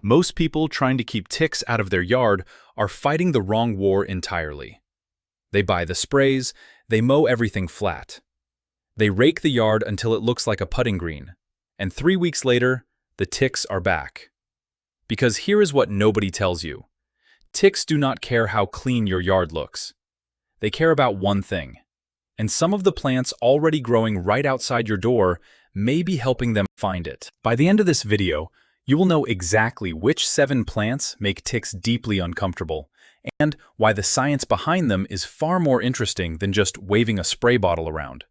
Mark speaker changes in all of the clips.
Speaker 1: Most people trying to keep ticks out of their yard are fighting the wrong war entirely. They buy the sprays, they mow everything flat. They rake the yard until it looks like a putting green, and 3 weeks later, the ticks are back. Because here is what nobody tells you. Ticks do not care how clean your yard looks. They care about one thing, and some of the plants already growing right outside your door may be helping them find it. By the end of this video, you will know exactly which 7 plants make ticks deeply uncomfortable, and why the science behind them is far more interesting than just waving a spray bottle around.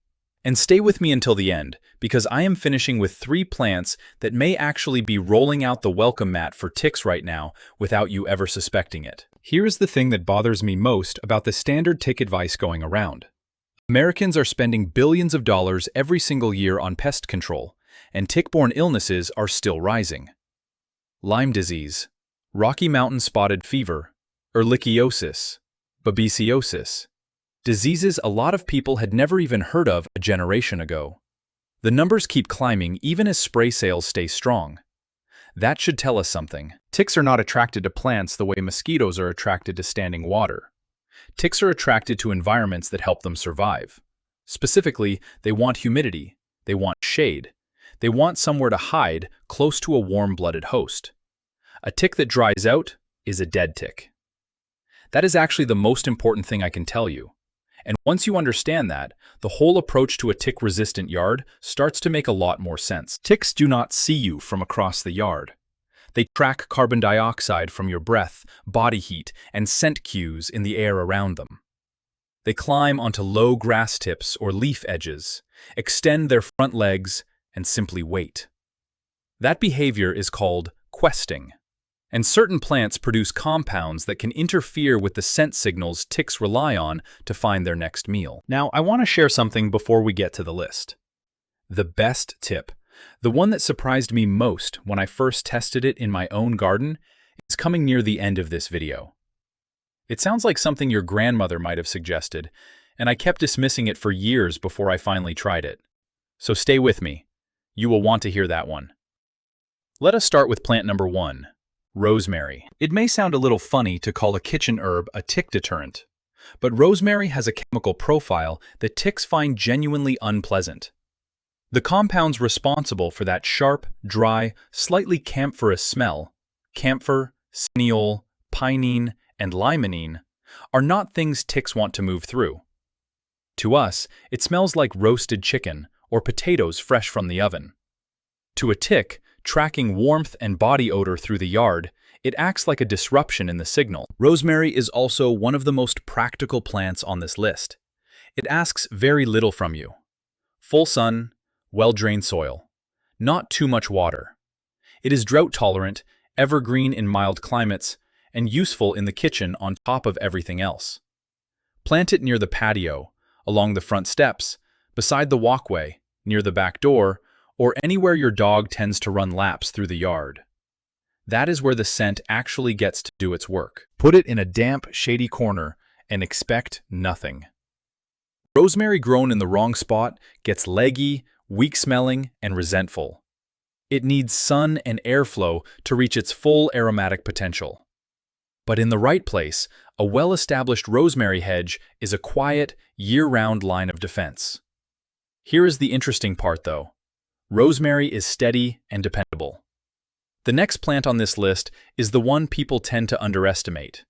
Speaker 1: And stay with me until the end, because I am finishing with 3 plants that may actually be rolling out the welcome mat for ticks right now without you ever suspecting it. Here's the thing that bothers me most about the standard tick advice going around. Americans are spending billions of dollars every single year on pest control, and tick-borne illnesses are still rising. Lyme disease, Rocky Mountain spotted fever, ehrlichiosis, babesiosis. Diseases a lot of people had never even heard of a generation ago. The numbers keep climbing even as spray sales stay strong. That should tell us something. Ticks are not attracted to plants the way mosquitoes are attracted to standing water. Ticks are attracted to environments that help them survive. Specifically, they want humidity, they want shade, they want somewhere to hide close to a warm-blooded host. A tick that dries out is a dead tick. That is actually the most important thing I can tell you. And once you understand that, the whole approach to a tick-resistant yard starts to make a lot more sense. Ticks do not see you from across the yard. They track carbon dioxide from your breath, body heat, and scent cues in the air around them. They climb onto low grass tips or leaf edges, extend their front legs, and simply wait. That behavior is called questing. And certain plants produce compounds that can interfere with the scent signals ticks rely on to find their next meal. Now, I want to share something before we get to the list. The best tip, the one that surprised me most when I first tested it in my own garden, is coming near the end of this video. It sounds like something your grandmother might have suggested, and I kept dismissing it for years before I finally tried it. So stay with me. You will want to hear that one. Let us start with plant number 1. Rosemary. It may sound a little funny to call a kitchen herb a tick deterrent, but rosemary has a chemical profile that ticks find genuinely unpleasant. The compounds responsible for that sharp, dry, slightly camphorous smell, camphor, cineole, pinene, and limonene, are not things ticks want to move through. To us, it smells like roasted chicken or potatoes fresh from the oven. To a tick, tracking warmth and body odor through the yard, it acts like a disruption in the signal. Rosemary is also one of the most practical plants on this list. It asks very little from you. Full sun, well-drained soil, not too much water. It is drought-tolerant, evergreen in mild climates, and useful in the kitchen on top of everything else. Plant it near the patio, along the front steps, beside the walkway, near the back door, or anywhere your dog tends to run laps through the yard. That is where the scent actually gets to do its work. Put it in a damp, shady corner and expect nothing. Rosemary grown in the wrong spot gets leggy, weak-smelling, and resentful. It needs sun and airflow to reach its full aromatic potential. But in the right place, a well-established rosemary hedge is a quiet, year-round line of defense. Here is the interesting part, though. Rosemary is steady and dependable. The next plant on this list is the one people tend to underestimate.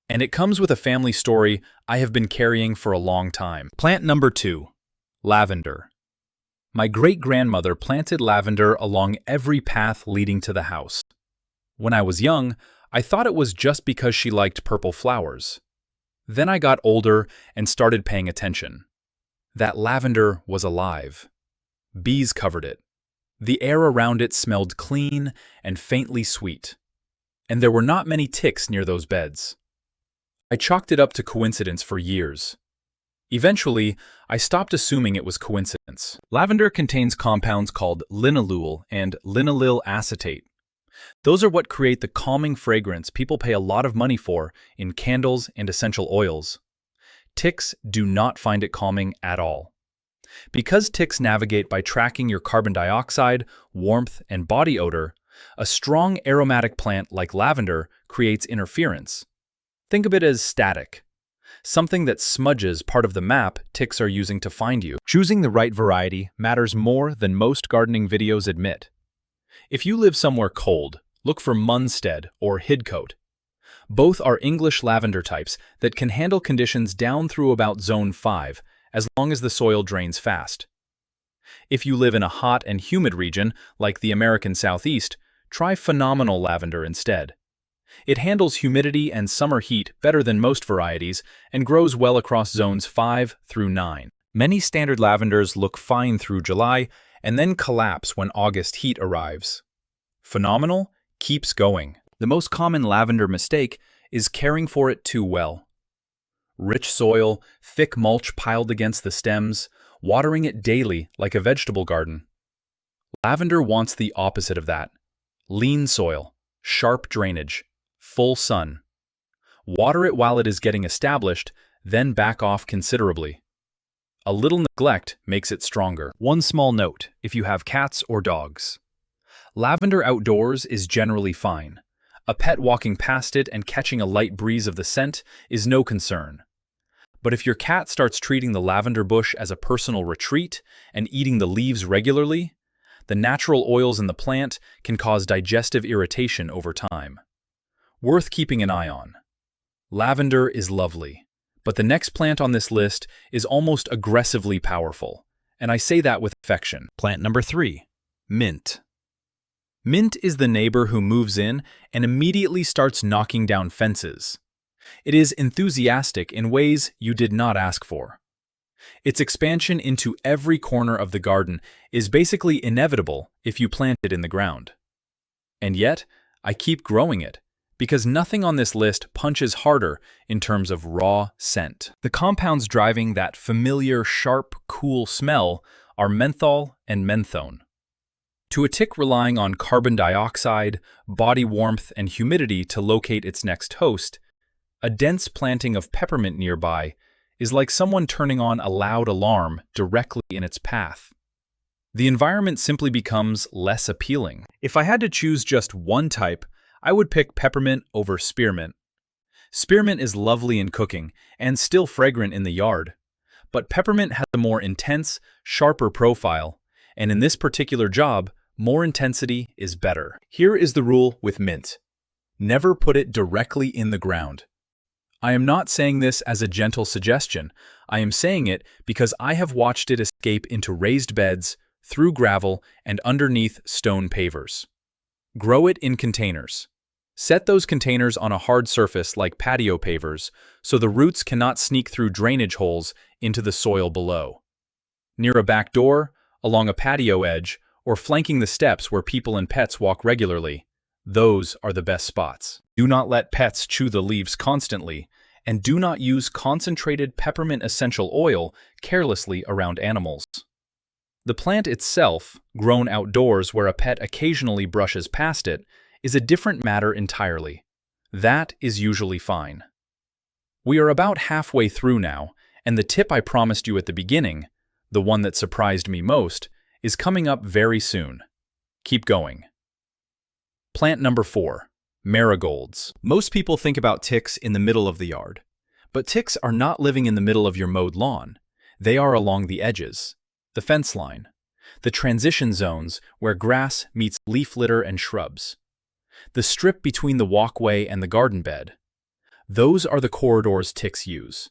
Speaker 1: And it comes with a family story I have been carrying for a long time. Plant number 2, lavender. My great-grandmother planted lavender along every path leading to the house. When I was young, I thought it was just because she liked purple flowers. Then I got older and started paying attention. That lavender was alive. Bees covered it. The air around it smelled clean and faintly sweet. And there were not many ticks near those beds. I chalked it up to coincidence for years. Eventually, I stopped assuming it was coincidence. Lavender contains compounds called linalool and linaloyl acetate. Those are what create the calming fragrance people pay a lot of money for in candles and essential oils. Ticks do not find it calming at all. Because ticks navigate by tracking your carbon dioxide, warmth, and body odor, A strong aromatic plant like lavender creates interference. Think of it as static, something that smudges part of the map ticks are using to find you. Choosing the right variety matters more than most gardening videos admit. If you live somewhere cold, look for Munstead or Hidcote. Both are English lavender types that can handle conditions down through about zone 5, as long as the soil drains fast. If you live in a hot and humid region, like the American Southeast, try phenomenal lavender instead. It handles humidity and summer heat better than most varieties and grows well across zones 5 through 9. Many standard lavenders look fine through July and then collapse when August heat arrives. Phenomenal keeps going. The most common lavender mistake is caring for it too well. Rich soil, thick mulch piled against the stems, watering it daily like a vegetable garden. Lavender wants the opposite of that. Lean soil, sharp drainage, full sun. Water it while it is getting established, then back off considerably. A little neglect makes it stronger. One small note, if you have cats or dogs. Lavender outdoors is generally fine. A pet walking past it and catching a light breeze of the scent is no concern. But if your cat starts treating the lavender bush as a personal retreat and eating the leaves regularly, the natural oils in the plant can cause digestive irritation over time. Worth keeping an eye on. Lavender is lovely, but the next plant on this list is almost aggressively powerful, and I say that with affection. Plant number 3, mint. Mint is the neighbor who moves in and immediately starts knocking down fences. It is enthusiastic in ways you did not ask for. Its expansion into every corner of the garden is basically inevitable if you plant it in the ground. And yet, I keep growing it, because nothing on this list punches harder in terms of raw scent. The compounds driving that familiar, sharp, cool smell are menthol and menthone. To a tick relying on carbon dioxide, body warmth, and humidity to locate its next host, a dense planting of peppermint nearby is like someone turning on a loud alarm directly in its path. The environment simply becomes less appealing. If I had to choose just one type, I would pick peppermint over spearmint. Spearmint is lovely in cooking and still fragrant in the yard, but peppermint has a more intense, sharper profile, and in this particular job, more intensity is better. Here is the rule with mint. Never put it directly in the ground. I am not saying this as a gentle suggestion. I am saying it because I have watched it escape into raised beds, through gravel, and underneath stone pavers. Grow it in containers. Set those containers on a hard surface like patio pavers so the roots cannot sneak through drainage holes into the soil below. Near a back door, along a patio edge, or flanking the steps where people and pets walk regularly, those are the best spots. Do not let pets chew the leaves constantly, and do not use concentrated peppermint essential oil carelessly around animals. The plant itself, grown outdoors where a pet occasionally brushes past it, is a different matter entirely. That is usually fine. We are about halfway through now, and the tip I promised you at the beginning, the one that surprised me most, is coming up very soon. Keep going. Plant number 4, marigolds. Most people think about ticks in the middle of the yard, but ticks are not living in the middle of your mowed lawn. They are along the edges, the fence line, the transition zones where grass meets leaf litter and shrubs, the strip between the walkway and the garden bed. Those are the corridors ticks use.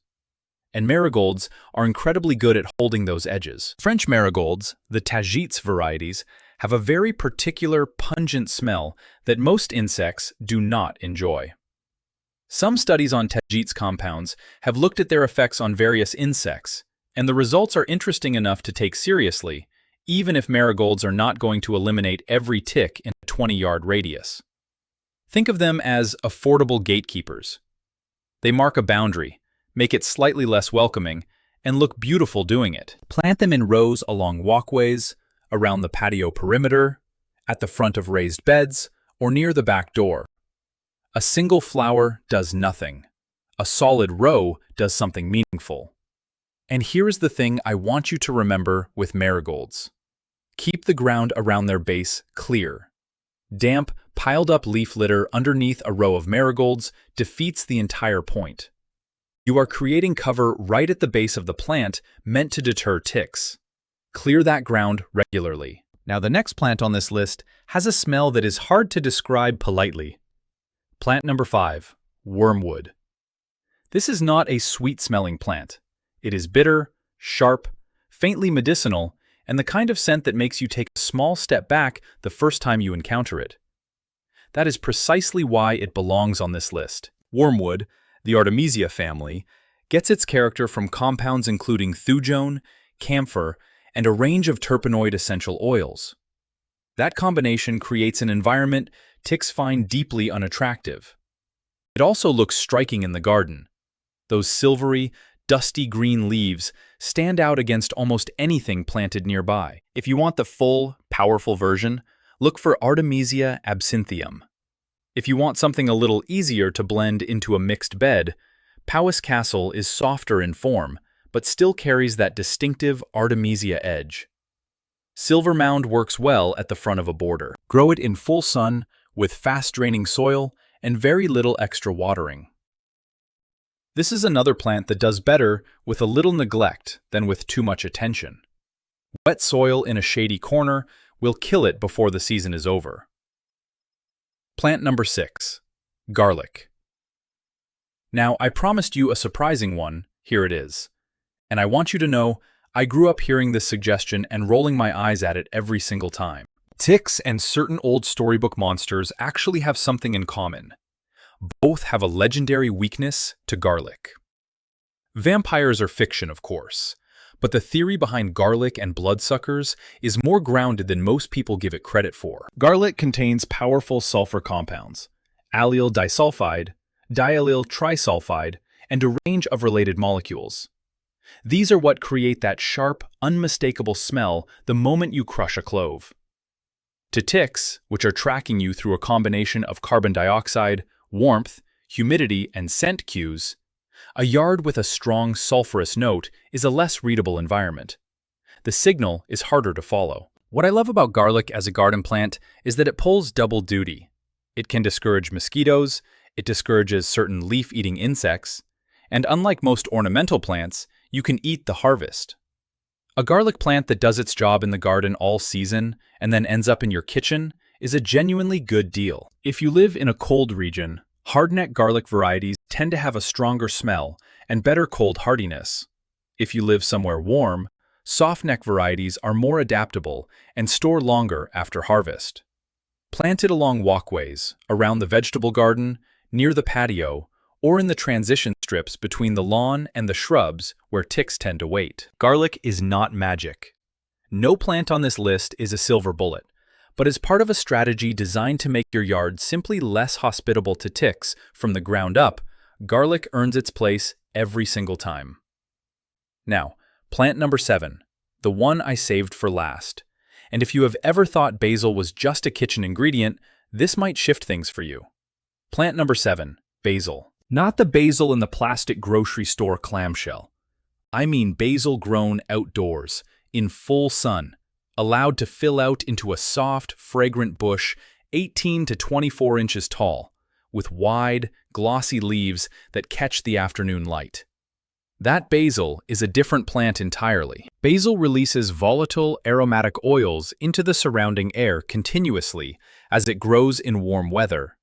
Speaker 1: And marigolds are incredibly good at holding those edges. French marigolds, the Tajits varieties, have a very particular pungent smell that most insects do not enjoy. Some studies on Tajits compounds have looked at their effects on various insects, and the results are interesting enough to take seriously, even if marigolds are not going to eliminate every tick in a 20-yard radius. Think of them as affordable gatekeepers. They mark a boundary, make it slightly less welcoming, and look beautiful doing it. Plant them in rows along walkways, around the patio perimeter, at the front of raised beds, or near the back door. A single flower does nothing. A solid row does something meaningful. And here's the thing I want you to remember with marigolds. Keep the ground around their base clear. Damp, piled-up leaf litter underneath a row of marigolds defeats the entire point. You are creating cover right at the base of the plant meant to deter ticks. Clear that ground regularly. Now, the next plant on this list has a smell that is hard to describe politely. Plant number 5, wormwood. This is not a sweet-smelling plant. It is bitter, sharp, faintly medicinal, and the kind of scent that makes you take a small step back the first time you encounter it. That is precisely why it belongs on this list. Wormwood, the Artemisia family, gets its character from compounds including thujone, camphor, and a range of terpenoid essential oils. That combination creates an environment ticks find deeply unattractive. It also looks striking in the garden. Those silvery, dusty green leaves stand out against almost anything planted nearby. If you want the full, powerful version, look for Artemisia absinthium. If you want something a little easier to blend into a mixed bed, Powys Castle is softer in form, but still carries that distinctive Artemisia edge. Silver Mound works well at the front of a border. Grow it in full sun, with fast-draining soil and very little extra watering. This is another plant that does better with a little neglect than with too much attention. Wet soil in a shady corner will kill it before the season is over. Plant number 6, garlic. Now, I promised you a surprising one. Here it is. And I want you to know, I grew up hearing this suggestion and rolling my eyes at it every single time. Ticks and certain old storybook monsters actually have something in common. Both have a legendary weakness to garlic. Vampires are fiction, of course, but the theory behind garlic and bloodsuckers is more grounded than most people give it credit for. Garlic contains powerful sulfur compounds, allyl disulfide, diallyl trisulfide, and a range of related molecules. These are what create that sharp, unmistakable smell the moment you crush a clove. To ticks, which are tracking you through a combination of carbon dioxide, warmth, humidity, and scent cues, a yard with a strong sulfurous note is a less readable environment. The signal is harder to follow. What I love about garlic as a garden plant is that it pulls double duty. It can discourage mosquitoes, it discourages certain leaf-eating insects, and unlike most ornamental plants, you can eat the harvest. A garlic plant that does its job in the garden all season and then ends up in your kitchen is a genuinely good deal. If you live in a cold region, hardneck garlic varieties tend to have a stronger smell and better cold hardiness. If you live somewhere warm, softneck varieties are more adaptable and store longer after harvest. Planted along walkways, around the vegetable garden, near the patio, or in the transition strips between the lawn and the shrubs where ticks tend to wait. Garlic is not magic. No plant on this list is a silver bullet, but is part of a strategy designed to make your yard simply less hospitable to ticks from the ground up. Garlic earns its place every single time. Now, plant number 7, the one I saved for last. And if you have ever thought basil was just a kitchen ingredient, this might shift things for you. Plant number 7, basil. Not the basil in the plastic grocery store clamshell. I mean basil grown outdoors, in full sun, allowed to fill out into a soft, fragrant bush 18 to 24 inches tall, with wide, glossy leaves that catch the afternoon light. That basil is a different plant entirely. Basil releases volatile, aromatic oils into the surrounding air continuously as it grows in warm weather.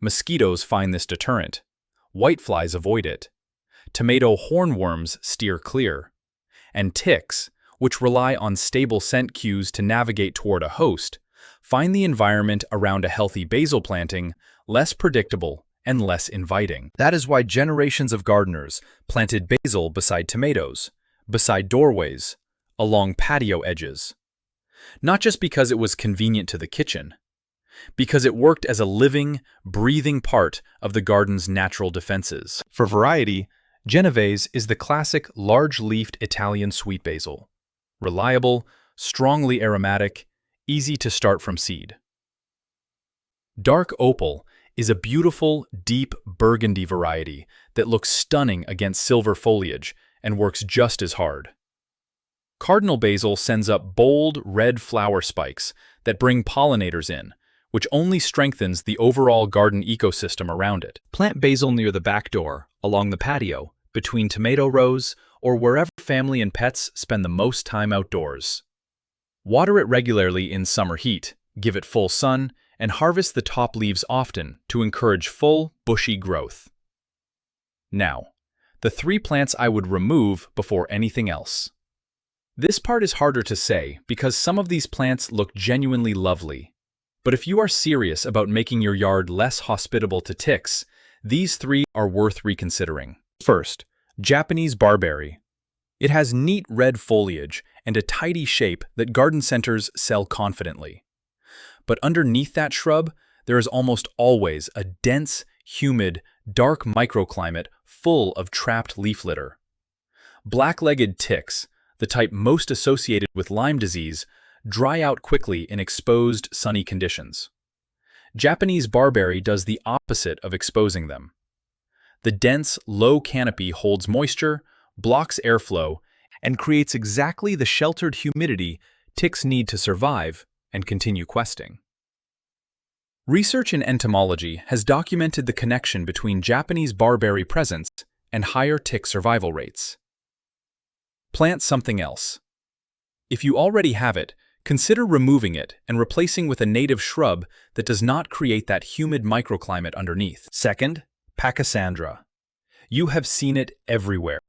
Speaker 1: Mosquitoes find this deterrent. Whiteflies avoid it. Tomato hornworms steer clear. And ticks, which rely on stable scent cues to navigate toward a host, find the environment around a healthy basil planting less predictable and less inviting. That is why generations of gardeners planted basil beside tomatoes, beside doorways, along patio edges. Not just because it was convenient to the kitchen, because it worked as a living, breathing part of the garden's natural defenses. For variety, Genovese is the classic large-leafed Italian sweet basil. Reliable, strongly aromatic, easy to start from seed. Dark opal is a beautiful, deep burgundy variety that looks stunning against silver foliage and works just as hard. Cardinal basil sends up bold, red flower spikes that bring pollinators in, which only strengthens the overall garden ecosystem around it. Plant basil near the back door, along the patio, between tomato rows, or wherever family and pets spend the most time outdoors. Water it regularly in summer heat, give it full sun, and harvest the top leaves often to encourage full, bushy growth. Now, the 3 plants I would remove before anything else. This part is harder to say because some of these plants look genuinely lovely. But if you are serious about making your yard less hospitable to ticks, these 3 are worth reconsidering. First, Japanese barberry. It has neat red foliage and a tidy shape that garden centers sell confidently. But underneath that shrub, there is almost always a dense, humid, dark microclimate full of trapped leaf litter. Black-legged ticks, the type most associated with Lyme disease, dry out quickly in exposed, sunny conditions. Japanese barberry does the opposite of exposing them. The dense, low canopy holds moisture, blocks airflow, and creates exactly the sheltered humidity ticks need to survive and continue questing. Research in entomology has documented the connection between Japanese barberry presence and higher tick survival rates. Plant something else. If you already have it, consider removing it and replacing with a native shrub that does not create that humid microclimate underneath. Second, Pachysandra. You have seen it everywhere.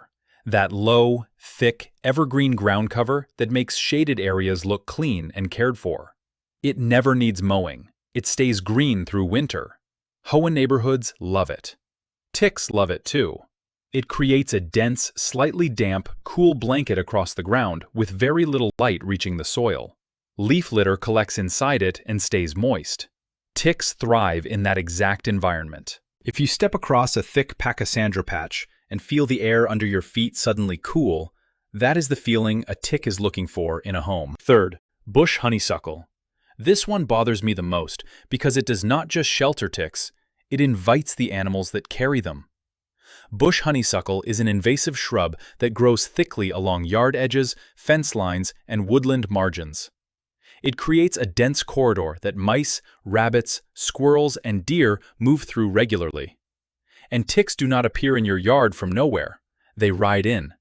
Speaker 1: That low, thick, evergreen ground cover that makes shaded areas look clean and cared for. It never needs mowing. It stays green through winter. Hoa neighborhoods love it. Ticks love it too. It creates a dense, slightly damp, cool blanket across the ground with very little light reaching the soil. Leaf litter collects inside it and stays moist. Ticks thrive in that exact environment. If you step across a thick Pachysandra patch and feel the air under your feet suddenly cool, that is the feeling a tick is looking for in a home. Third, bush honeysuckle. This one bothers me the most because it does not just shelter ticks, it invites the animals that carry them. Bush honeysuckle is an invasive shrub that grows thickly along yard edges, fence lines, and woodland margins. It creates a dense corridor that mice, rabbits, squirrels, and deer move through regularly. And ticks do not appear in your yard from nowhere. They ride in.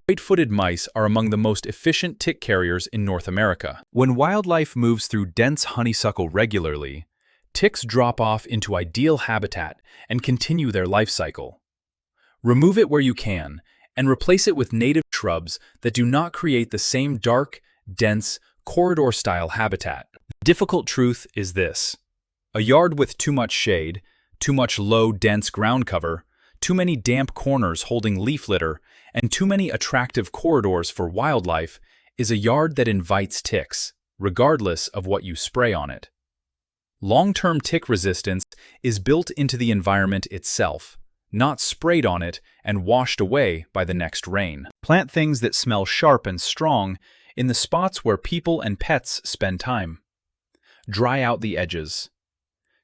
Speaker 1: White-footed mice are among the most efficient tick carriers in North America. When wildlife moves through dense honeysuckle regularly, ticks drop off into ideal habitat and continue their life cycle. Remove it where you can, and replace it with native shrubs that do not create the same dark, dense, corridor-style habitat. The difficult truth is this. A yard with too much shade, too much low, dense ground cover, too many damp corners holding leaf litter, and too many attractive corridors for wildlife is a yard that invites ticks, regardless of what you spray on it. Long-term tick resistance is built into the environment itself, not sprayed on it and washed away by the next rain. Plant things that smell sharp and strong in the spots where people and pets spend time. Dry out the edges.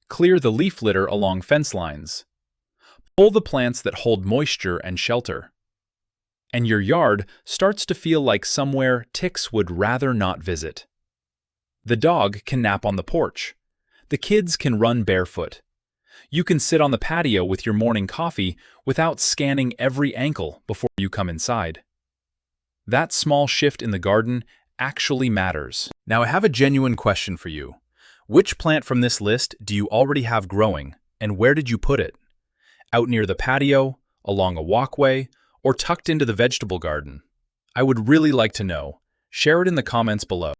Speaker 1: Clear the leaf litter along fence lines. Pull the plants that hold moisture and shelter. And your yard starts to feel like somewhere ticks would rather not visit. The dog can nap on the porch. The kids can run barefoot. You can sit on the patio with your morning coffee without scanning every ankle before you come inside. That small shift in the garden actually matters. Now I have a genuine question for you. Which plant from this list do you already have growing, and where did you put it? Out near the patio, along a walkway, or tucked into the vegetable garden? I would really like to know. Share it in the comments below.